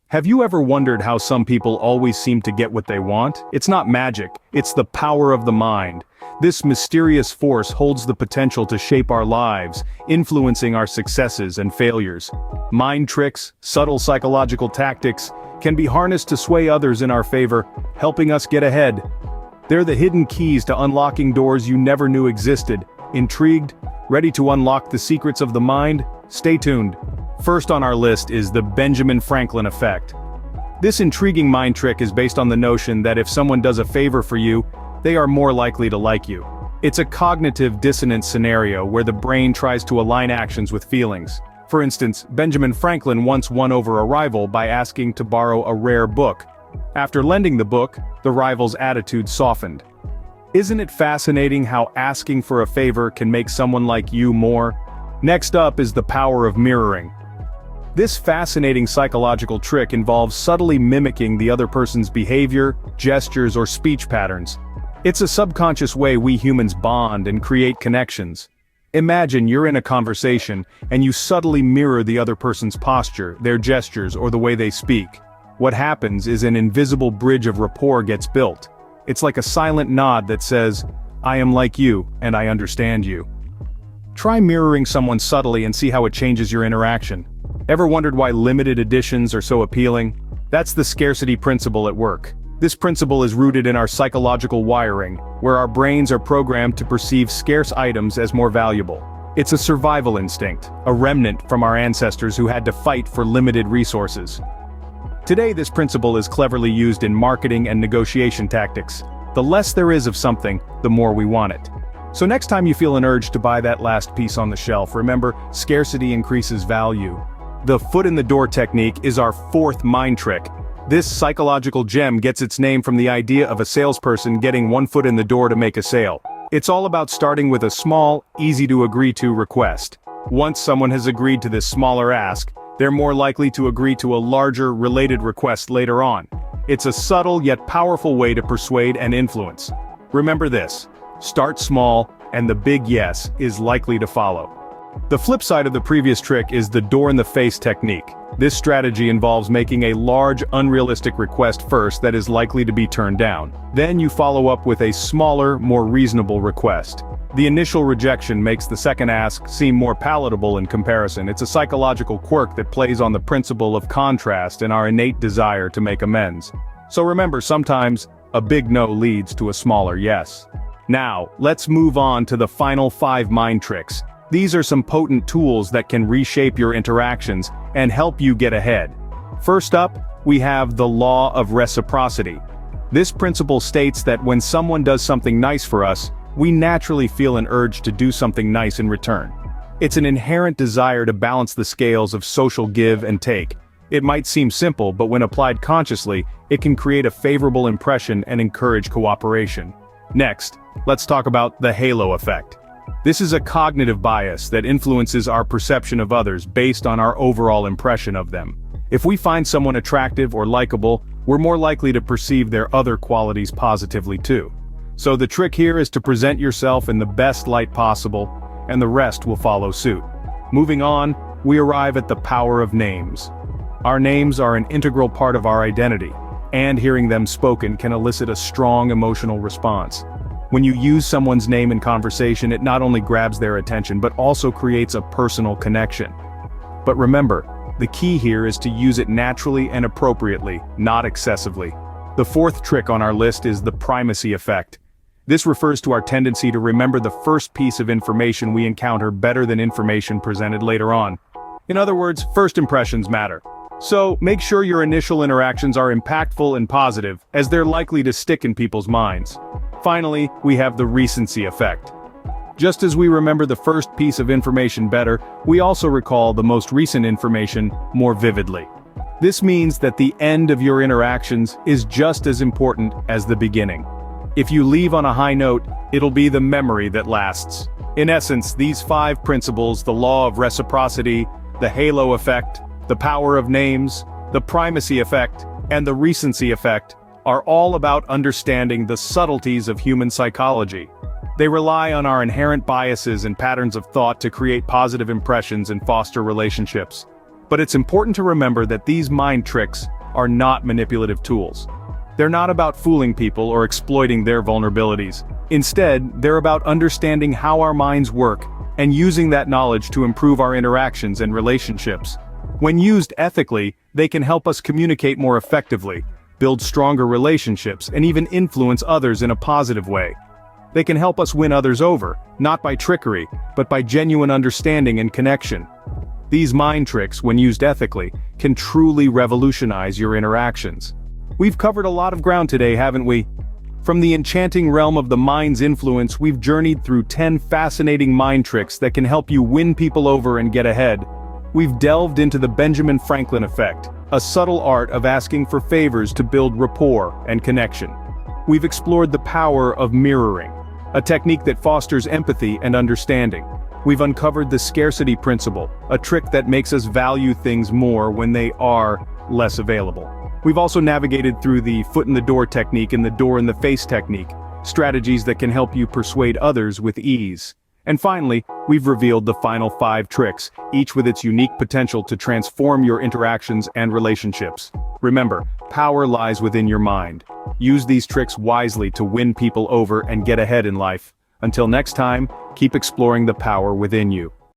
Have you ever wondered how some people always seem to get what they want? It's not magic, it's the power of the mind. This mysterious force holds the potential to shape our lives, influencing our successes and failures. Mind tricks, subtle psychological tactics, can be harnessed to sway others in our favor, helping us get ahead. They're the hidden keys to unlocking doors you never knew existed. Intrigued? Ready to unlock the secrets of the mind? Stay tuned. First on our list is the Benjamin Franklin effect. This intriguing mind trick is based on the notion that if someone does a favor for you, they are more likely to like you. It's a cognitive dissonance scenario where the brain tries to align actions with feelings. For instance, Benjamin Franklin once won over a rival by asking to borrow a rare book. After lending the book, the rival's attitude softened. Isn't it fascinating how asking for a favor can make someone like you more? Next up is the power of mirroring. This fascinating psychological trick involves subtly mimicking the other person's behavior, gestures, or speech patterns. It's a subconscious way we humans bond and create connections. Imagine you're in a conversation, and you subtly mirror the other person's posture, their gestures, or the way they speak. What happens is an invisible bridge of rapport gets built. It's like a silent nod that says, "I am like you, and I understand you." Try mirroring someone subtly and see how it changes your interaction. Ever wondered why limited editions are so appealing? That's the scarcity principle at work. This principle is rooted in our psychological wiring, where our brains are programmed to perceive scarce items as more valuable. It's a survival instinct, a remnant from our ancestors who had to fight for limited resources. Today this principle is cleverly used in marketing and negotiation tactics. The less there is of something, the more we want it. So next time you feel an urge to buy that last piece on the shelf, remember, scarcity increases value. The foot in the door technique is our fourth mind trick. This psychological gem gets its name from the idea of a salesperson getting one foot in the door to make a sale. It's all about starting with a small, easy-to-agree-to request. Once someone has agreed to this smaller ask, they're more likely to agree to a larger, related request later on. It's a subtle yet powerful way to persuade and influence. Remember this: start small, and the big yes is likely to follow. The flip side of the previous trick is the door-in-the-face technique. This strategy involves making a large, unrealistic request first that is likely to be turned down. Then you follow up with a smaller, more reasonable request. The initial rejection makes the second ask seem more palatable in comparison. It's a psychological quirk that plays on the principle of contrast and our innate desire to make amends. So remember, sometimes, a big no leads to a smaller yes. Now, let's move on to the final 5 mind tricks. These are some potent tools that can reshape your interactions and help you get ahead. First up, we have the law of reciprocity. This principle states that when someone does something nice for us, we naturally feel an urge to do something nice in return. It's an inherent desire to balance the scales of social give and take. It might seem simple, but when applied consciously, it can create a favorable impression and encourage cooperation. Next, let's talk about the halo effect. This is a cognitive bias that influences our perception of others based on our overall impression of them. If we find someone attractive or likable, we're more likely to perceive their other qualities positively too. So the trick here is to present yourself in the best light possible, and the rest will follow suit. Moving on, we arrive at the power of names. Our names are an integral part of our identity, and hearing them spoken can elicit a strong emotional response. When you use someone's name in conversation, it not only grabs their attention but also creates a personal connection. But remember, the key here is to use it naturally and appropriately, not excessively. The fourth trick on our list is the primacy effect. This refers to our tendency to remember the first piece of information we encounter better than information presented later on. In other words, first impressions matter. So, make sure your initial interactions are impactful and positive, as they're likely to stick in people's minds. Finally, we have the recency effect. Just as we remember the first piece of information better, we also recall the most recent information more vividly. This means that the end of your interactions is just as important as the beginning. If you leave on a high note, it'll be the memory that lasts. In essence, these 5 principles, the law of reciprocity, the halo effect, the power of names, the primacy effect, and the recency effect, are all about understanding the subtleties of human psychology. They rely on our inherent biases and patterns of thought to create positive impressions and foster relationships. But it's important to remember that these mind tricks are not manipulative tools. They're not about fooling people or exploiting their vulnerabilities. Instead, they're about understanding how our minds work and using that knowledge to improve our interactions and relationships. When used ethically, they can help us communicate more effectively, build stronger relationships, and even influence others in a positive way. They can help us win others over, not by trickery, but by genuine understanding and connection. These mind tricks, when used ethically, can truly revolutionize your interactions. We've covered a lot of ground today, haven't we? From the enchanting realm of the mind's influence, we've journeyed through 10 fascinating mind tricks that can help you win people over and get ahead. We've delved into the Benjamin Franklin effect, a subtle art of asking for favors to build rapport and connection. We've explored the power of mirroring, a technique that fosters empathy and understanding. We've uncovered the Scarcity Principle, a trick that makes us value things more when they are less available. We've also navigated through the foot-in-the-door technique and the door-in-the-face technique, strategies that can help you persuade others with ease. And finally, we've revealed the final 5 tricks, each with its unique potential to transform your interactions and relationships. Remember, power lies within your mind. Use these tricks wisely to win people over and get ahead in life. Until next time, keep exploring the power within you.